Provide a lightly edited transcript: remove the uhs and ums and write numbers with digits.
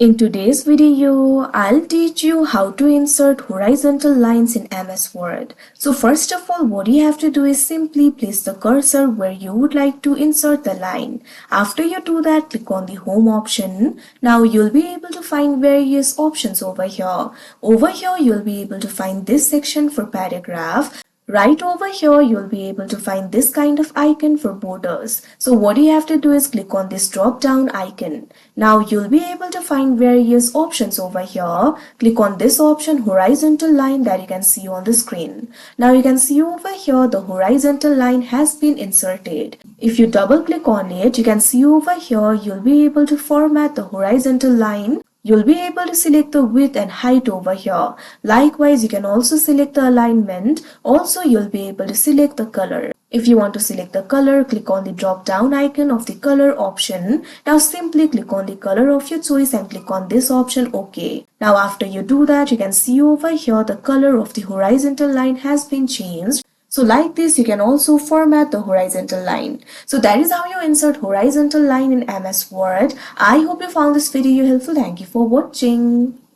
In today's video, I'll teach you how to insert horizontal lines in MS Word. So first of all, what you have to do is simply place the cursor where you would like to insert the line. After you do that, click on the home option. Now you'll be able to find various options over here. Over here, you'll be able to find this section for paragraph. Right over here, you'll be able to find this kind of icon for borders. So what you have to do is click on this drop down icon. Now you'll be able to find various options over here. Click on this option, horizontal line, that you can see on the screen. Now you can see over here the horizontal line has been inserted. If you double click on it, you can see over here you'll be able to format the horizontal line. You'll be able to select the width and height over here. Likewise, you can also select the alignment. Also, you'll be able to select the color. If you want to select the color, click on the drop down icon of the color option. Now simply click on the color of your choice and click on this option OK. Now after you do that, you can see over here the color of the horizontal line has been changed. So like this, you can also format the horizontal line. So that is how you insert horizontal line in MS Word. I hope you found this video helpful. Thank you for watching.